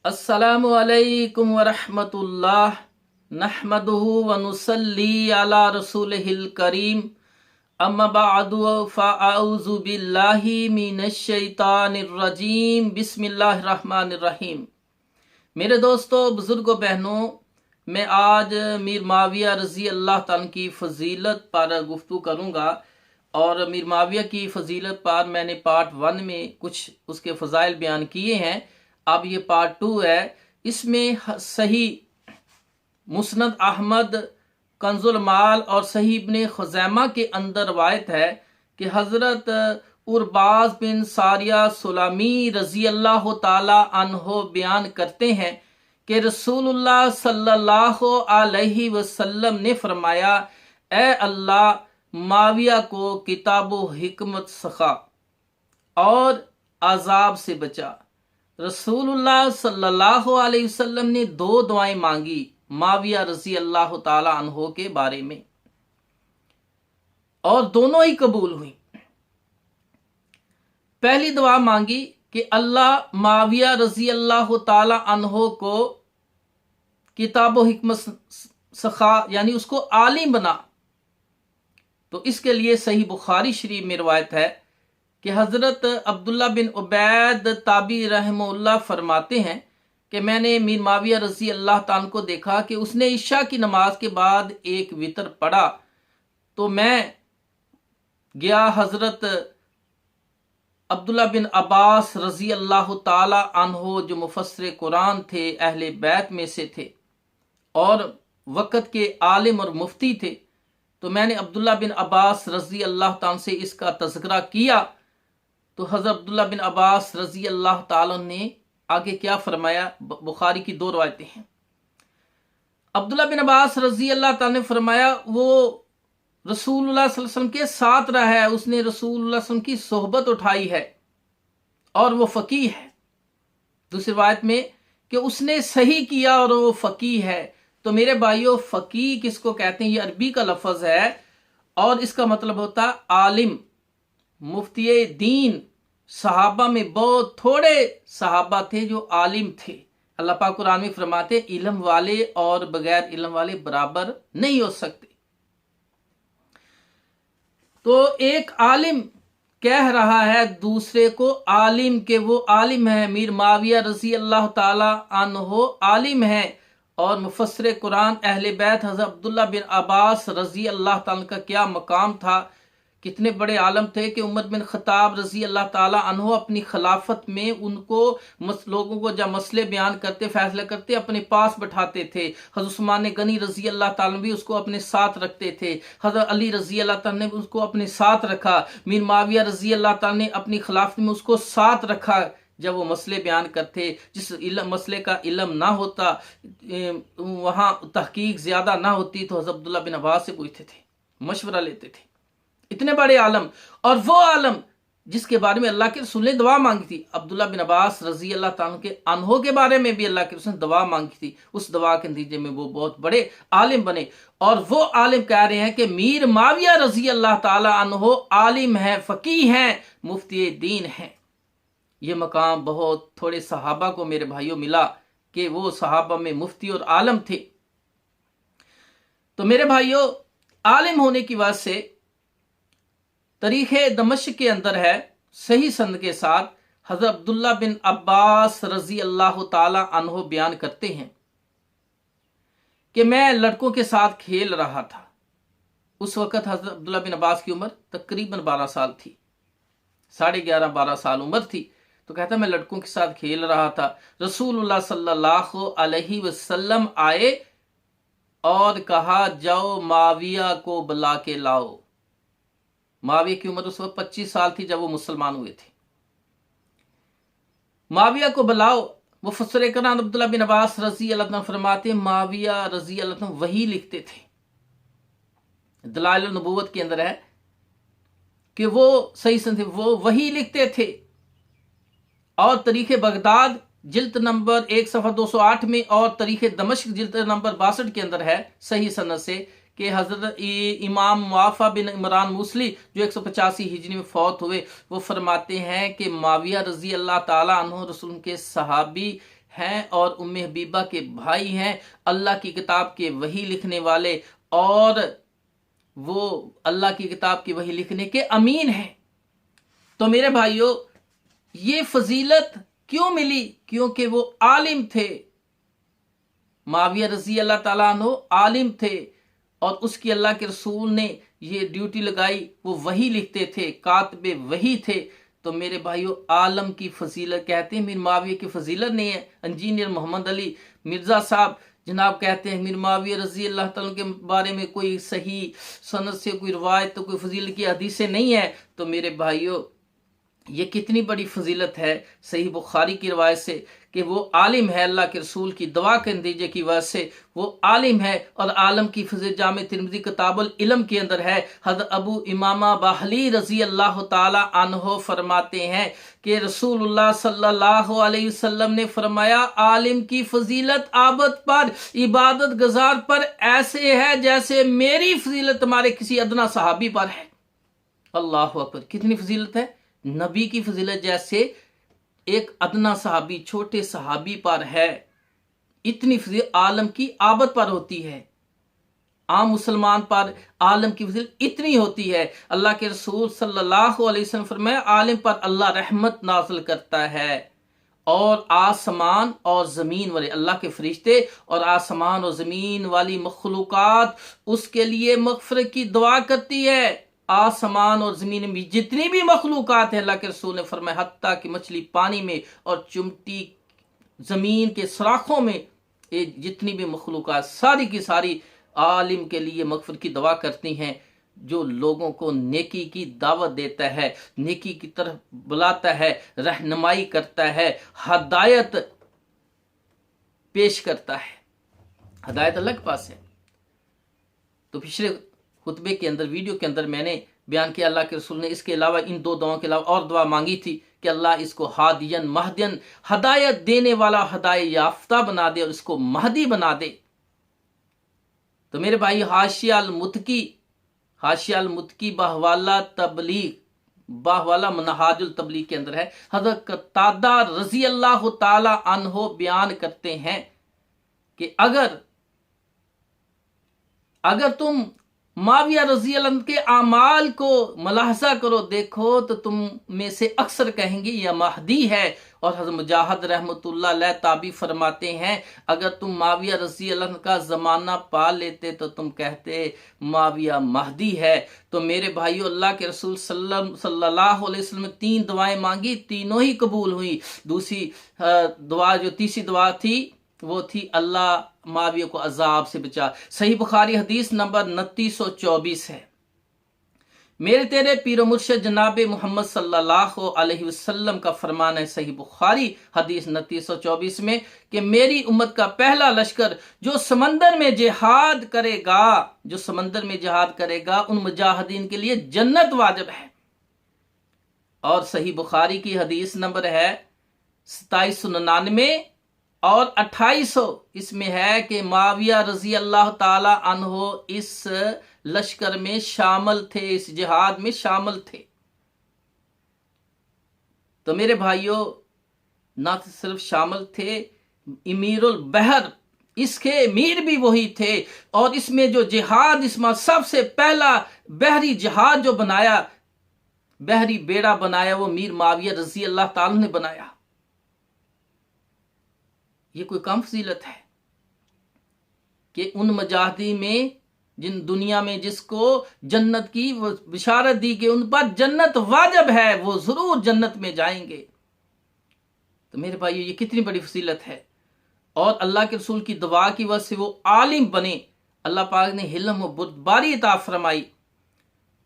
अस्सलामु अलैकुम वरहमतुल्लाह नहमदुहु व नुसल्ली अला रसूलिहिल करीम अम्मा बअदु फ़अऊज़ु बिल्लाहि मिनश शैतानिर रजीम बिस्मिल्लाहिर रहमानिर रहीम। मेरे दोस्तों, बुजुर्गों, बहनों, मैं आज मीर माविया रज़ी अल्लाह ताला की फ़जीलत पर गुफ्तगू करूँगा। और मीर माविया की फ़जीलत पर मैंने पार्ट 1 में कुछ उसके फ़ज़ाइल बयान किए हैं। अब ये पार्ट 2 है। इसमें सही मुस्नद अहमद, कंजुल माल और सही इब्ने खुज़ैमा के अंदर रवायत है कि हज़रत उरबाज बिन सारिया सुलामी रज़ी अल्लाह ताला अन्हो बयान करते हैं कि रसूलुल्लाह सल्लल्लाहु अलैहि वसल्लम ने फरमाया, ए अल्लाह, माविया को किताबो हिकमत सखा और अजाब से बचा। रसूलुल्लाह सल्लल्लाहु अलैहि वसल्लम ने 2 दुआएं मांगी माविया रज़ी अल्लाह ताला अन्हो के बारे में, और दोनों ही कबूल हुई। पहली दुआ मांगी कि अल्लाह माविया रज़ी अल्लाह ताला अन्हो को किताबो हिकमत सखा यानी उसको आलिम बना। तो इसके लिए सही बुखारी शरीफ में रिवायत है कि हज़रत अब्दुल्ला बिन उबैद ताबी रहमहुल्लाह फरमाते हैं कि मैंने मीर माविया रज़ी अल्लाह ताला को देखा कि उसने इशा की नमाज के बाद एक वितर पढ़ा। तो मैं गया, हज़रत अब्दुल्ला बिन अब्बास रज़ी अल्लाह ताला अन्हो जो मुफस्सिर कुरान थे, अहले बैत में से थे और वक़्त के आलिम और मुफ्ती थे, तो मैंने अब्दुल्ला बिन अब्बास रज़ी अल्लाह ताला से इसका तज़किरा किया। तो हज़रत अब्दुल्ला बिन अब्बास रज़ी अल्लाह ताला ने आगे क्या फरमाया। बुखारी की 2 रवायतें हैं। अब्दुल्ला बिन अब्बास रज़ी अल्लाह ताला ने फरमाया, वो रसूलुल्लाह सल्लल्लाहु अलैहि वसल्लम के साथ रहा है, उसने रसूलुल्लाह सल्लल्लाहु अलैहि वसल्लम की सोहबत उठाई है और वो फ़कीह है। दूसरी रवायत में कि उसने सही किया और वो फ़कीह है। तो मेरे भाइयों, फ़कीह किसको कहते हैं? ये अरबी का लफ्ज़ है और इसका मतलब होता आलिम, मुफ्ती दीन। सहाबा में बहुत थोड़े सहाबा थे जो आलिम थे। अल्लाह पाक कुरान में फरमाते, इल्म वाले और बगैर इल्म वाले बराबर नहीं हो सकते। तो एक आलिम कह रहा है दूसरे को आलिम के वो आलिम है। मीर माविया रज़ी अल्लाह ताला अन्हो आलिम है और मुफस्सिर कुरान अहले बैत हज़रत अब्दुल्ला बिन अब्बास रज़ी अल्लाह ताला का क्या मकाम था, कितने बड़े आलम थे कि उमर बिन खत्ताब रज़ी अल्लाह ताला अन्हो अपनी खिलाफत में उनको लोगों को जब मसले बयान करते, फैसला करते, अपने पास बैठाते थे। हज़रत उस्मान गनी रज़ी अल्लाह ताला भी उसको अपने साथ रखते थे। हज़रत अली रज़ी अल्लाह ताला ने उसको अपने साथ रखा। मीर माविया रज़ी अल्लाह ताला ने अपनी खिलाफत में उसको साथ रखा जब वो मसले बयान करते। जिस मसले का इल्म ना होता, वहाँ तहकीक ज़्यादा ना होती, तो हज़रत अब्दुल्ला बिन अब्बास से पूछते थे, मशवरा लेते थे। इतने बड़े आलम, और वो आलम जिसके बारे में अल्लाह के रसूल ने दुआ मांगी थी। अब्दुल्ला बिन अब्बास रज़ी अल्लाह ताला के अन्हो के बारे में भी अल्लाह के रसूल ने दुआ मांगी थी। उस दुआ के नतीजे में वो बहुत बड़े आलिम बने। और वो आलिम कह रहे हैं कि मीर माविया रज़ी अल्लाह ताला अन्हो आलिम है, फ़कीह हैं, मुफ्ती दीन हैं। ये मकाम बहुत थोड़े सहाबा को मेरे भाइयों मिला कि वो सहाबा में मुफ्ती और आलम थे। तो मेरे भाइयों, आलिम होने की वजह से तरीखे दमश्क के अंदर है सही संद के साथ, हज़रत अब्दुल्ला बिन अब्बास रज़ी अल्लाह ताला अन्हो बयान करते हैं कि मैं लड़कों के साथ खेल रहा था। उस वक़्त हज़रत अब्दुल्ला बिन अब्बास की उम्र तकरीबन 12 साल थी, 11.5-12 साल उम्र थी। तो कहता, मैं लड़कों के साथ खेल रहा था, रसूलुल्लाह सल्लल्लाहु अलैहि वसल्लम आए और कहा, जाओ माविया को बुला के लाओ। माविया की उम्र उस वक्त 25 साल थी जब वो मुसलमान हुए थे। माविया को बुलाओ। मुफस्सिर कुरान अब्दुल्ला बिन अब्बास रज़ी अल्लाह ताला फरमाते, माविया रज़ी अल्लाह ताला वही लिखते थे। दलाइल नबूवत के अंदर है कि वो सही संधि वो वही लिखते थे। और तरीखे बगदाद जिल्द नंबर 1 सफ़ा 208 में और तरीखे दमश्क जिल्द नंबर 62 के अंदर है सही सनद से कि हज़रत इमाम मुआफ़ा बिन इमरान मूसली जो 185 हिजरी में फौत हुए, वो फरमाते हैं कि माविया रज़ी अल्लाह ताला अन्हु रसूल के सहाबी हैं और उम्मे हबीबा के भाई हैं, अल्लाह की किताब के वही लिखने वाले और वो अल्लाह की किताब की वही लिखने के अमीन हैं। तो मेरे भाइयों, ये फजीलत क्यों मिली? क्योंकि वो आलिम थे। माविया रजी अल्लाह ताला अन्हु आलिम थे और उसकी अल्लाह के रसूल ने ये ड्यूटी लगाई, वो वही लिखते थे, कातबे वही थे। तो मेरे भाइयों, आलम की फजीलत कहते हैं, मीर माविया की फजीलत नहीं है। इंजीनियर मोहम्मद अली मिर्जा साहब जनाब कहते हैं मीर माविया रजी अल्लाह ताला के बारे में कोई सही सनद से कोई रवायत, तो कोई फजीलत की हदीसें नहीं है। तो मेरे भाइयों, ये कितनी बड़ी फजीलत है सही बुखारी की रवायत से कि वो आलिम है, अल्लाह के रसूल की दुआ के नतीजे की वजह से वो आलिम है। और आलम की फजीलत जामे तिरमिज़ी किताबुल इल्म के अंदर है। हज़रत अबू इमामा बाहली रजी अल्लाह ताला अन्हो फरमाते हैं कि रसूलुल्लाह सल्लल्लाहु अलैहि वसल्लम ने फरमाया, आलिम की फजीलत आबद पर, इबादत गुजार पर ऐसे है जैसे मेरी फजीलत तुम्हारे किसी अदना सहाबी पर है। अल्लाह अकबर, कितनी फजीलत है! नबी की फजीलत जैसे एक अदना सहाबी, छोटे सहाबी पर है, इतनी फजीलत आलम की आबद पर होती है। आम मुसलमान पर आलम की फजीलत इतनी होती है। अल्लाह के रसूल सल्लल्लाहु अलैहि वसल्लम फरमाया, आलिम पर अल्लाह रहमत नाज़िल करता है और आसमान और ज़मीन वाले अल्लाह के फरिश्ते और आसमान और ज़मीन वाली मखलूकात उसके लिए मग़फ़िरत की दुआ करती है। आसमान और ज़मीन में जितनी भी मखलूकात है, अल्लाह के रसूल ने फरमाया, हत्ता कि मछली पानी में और चिमटी ज़मीन के सराखों में, ये जितनी भी मखलूकात सारी की सारी आलिम के लिए मग़फ़िरत की दुआ करती हैं, जो लोगों को नेकी की दावत देता है, नेकी की तरफ बुलाता है, रहनुमाई करता है, हदायत पेश करता है। हदायत अल्लाह के पास है। तो पिछले खुतबे के अंदर, वीडियो के अंदर मैंने बयान किया, अल्लाह के रसूल ने इसके अलावा, इन दो दुआओं के अलावा और दुआ मांगी थी कि अल्लाह इसको हादियन महदियन, हदायत देने वाला, हदायत याफ्ता बना दे और इसको महदी बना दे। तो मेरे भाई, हाशिया अल मुत्की बहवाला तबलीग, बाहवाला मनहाजुल तबलीग के अंदर है। हज़रत कतादा रजी अल्लाह ताला अन्हो बयान करते हैं कि अगर तुम माविया रजी अल्लाह के आमाल को मुलाहजा करो, देखो, तो तुम में से अक्सर कहेंगे यह महदी है। और हज़रत मुजाहिद रहमतुल्लाह अलैह ताबी फरमाते हैं, अगर तुम माविया रजी अल्लाह का ज़माना पा लेते तो तुम कहते माविया महदी है। तो मेरे भाइयों, अल्लाह के रसूल सल्लल्लाहु अलैहि वसल्लम ने 3 दुआएं मांगी, तीनों ही कबूल हुई। दूसरी दुआ, जो तीसरी दुआ थी, वो थी अल्लाह माविया को अजाब से बचा। सही बुखारी हदीस नंबर 2924 है। मेरे तेरे पीरो मुर्शिद जनाब मोहम्मद सल्लल्लाहु अलैहि वसल्लम का फरमान है, सही बुखारी हदीस 2924 में, कि मेरी उम्मत का पहला लश्कर जो समंदर में जिहाद करेगा, उन मुजाहिदीन के लिए जन्नत वाजिब है। और सही बुखारी की हदीस नंबर है 2799 और 2800, इसमें है कि माविया रजी अल्लाह ताला अन्हो इस लश्कर में शामिल थे, इस जिहाद में शामिल थे। तो मेरे भाइयों, ना सिर्फ शामिल थे, इमीरुल बहर, इसके अमीर भी वही थे। और इसमें जो जिहाद, इसमें सबसे पहला बहरी जिहाद जो बनाया, बहरी बेड़ा बनाया, वो मीर माविया रजी अल्लाह ताला ने बनाया। ये कोई कम फजीलत है कि उन मुजाहिदी में, जिन दुनिया में जिसको जन्नत की बिशारत दी कि उन पर जन्नत वाजिब है, वो जरूर जन्नत में जाएंगे। तो मेरे भाइयों, ये कितनी बड़ी फजीलत है। और अल्लाह के रसूल की दुआ की वजह से वो आलिम बने। अल्लाह पाक ने हिल्म व बुर्दबारी अता फरमाई।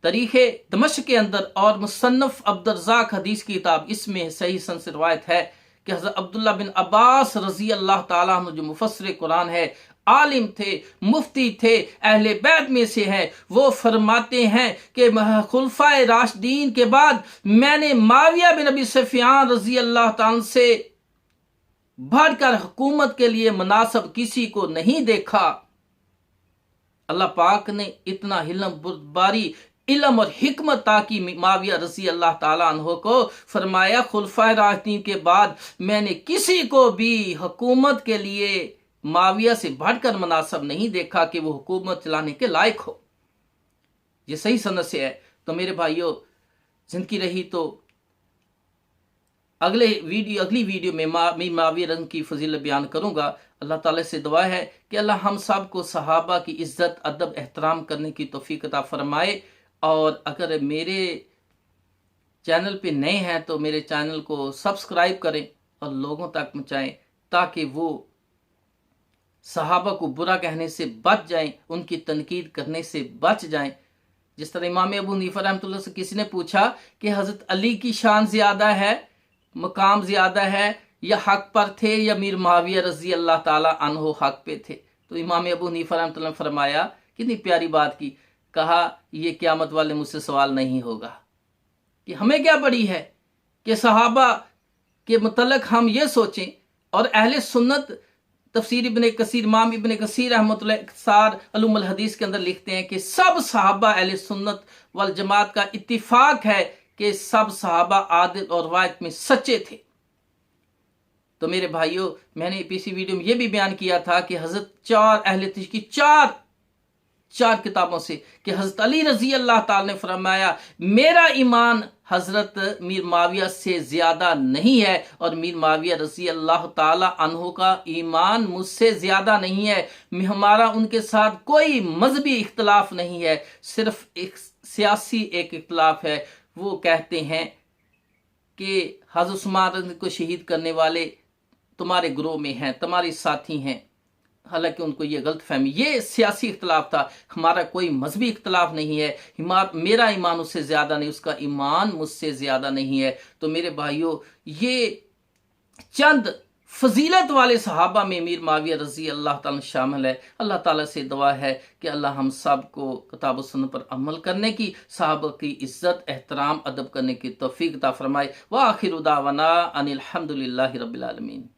तरीखे दमश्क के अंदर और मुसन्नफ अब्दुर्रज़ाक हदीस की किताब, इसमें सही सन से रवायत है कि हज़रत अब्दुल्ला बिन अब्बास रजी अल्लाह ताला अन्हु, जो मुफस्सिर कुरान है, आलिम थे, मुफ्ती थे, अहले बैत में से है, वो फरमाते हैं कि खुलफाए राशिदीन के बाद मैंने माविया बिन अबी सुफियान रजी अल्लाह ताला से बढ़कर हुकूमत के लिए मुनासिब किसी को नहीं देखा। अल्लाह पाक ने इतना हिल्म बुर्दबारी, इल्म और हिकमत ताकि माविया रज़ी अल्लाह ताला अन्हो को। फरमाया खुलफाए राशिदीन के बाद मैंने किसी को भी हुकूमत के लिए माविया से बढ़कर मुनासिब नहीं देखा कि वो हुकूमत चलाने के लायक हो। ये सही सनद से है। तो मेरे भाइयों, जिंदगी रही तो अगली वीडियो में मैं माविया रंग की फजीलत बयान करूंगा। अल्लाह ताला से दुआ है कि अल्लाह हम सब को सहाबा की इज्जत अदब एहतराम करने की तौफीक अता फरमाए। और अगर मेरे चैनल पे नए हैं तो मेरे चैनल को सब्सक्राइब करें और लोगों तक पहुंचाएं ताकि वो सहाबा को बुरा कहने से बच जाएं, उनकी तनकीद करने से बच जाएं। जिस तरह इमाम अबू हनीफा रहमतुल्लाह से किसी ने पूछा कि हजरत अली की शान ज्यादा है, मकाम ज्यादा है, या हक पर थे, या मीर माविया रजी अल्लाह ताला अन्हो हक पे थे, तो इमाम अबू हनीफा रहमतुल्लाह ने फरमाया, कितनी प्यारी बात की, कहा ये क़यामत वाले मुझसे सवाल नहीं होगा कि हमें क्या पड़ी है कि सहाबा के मुतल्लिक़ हम ये सोचें। और अहले सुन्नत तफसीर इब्ने कसीर, इमाम इब्ने कसीर रहमतुल्लाह इख्तिसार उलूमुल हदीस के अंदर लिखते हैं कि सब सहाबा अहले सुन्नत वल जमात का इत्तिफाक है कि सब सहाबा आदिल और रवायत में सच्चे थे। तो मेरे भाइयों, मैंने पिछली वीडियो में यह भी बयान किया था कि हजरत चार अहले तिश्क की चार किताबों से कि हजरत अली रजी अल्लाह ताला ने फरमाया मेरा ईमान हजरत मीर माविया से ज्यादा नहीं है और मीर माविया रजी अल्लाह ताला अन्हु का ईमान मुझसे ज्यादा नहीं है। हमारा उनके साथ कोई मजहबी इख्तलाफ नहीं है, सिर्फ एक सियासी इख्तलाफ है। वो कहते हैं कि हजरत उस्मान को शहीद करने वाले तुम्हारे ग्रोह में हैं, तुम्हारे साथी हैं। हालांकि उनको ये गलत फहमी, ये सियासी इख्तलाफ था, हमारा कोई मजहबी इख्तलाफ नहीं है। मेरा ईमान उससे ज़्यादा नहीं, उसका ईमान मुझसे ज़्यादा नहीं है। तो मेरे भाइयों, ये चंद फजीलत वाले सहाबा में मीर माविया रजी अल्लाह ताला शामिल है। अल्लाह ताला से दुआ है कि अल्लाह हम सब को किताब सुन्नत पर अमल करने की, सहाबा की इज्जत एहतराम अदब करने की तौफीक अता फरमाए। व आखिर दावाना अनिल हम्दुलिल्लाहि रब्बिल आलमीन।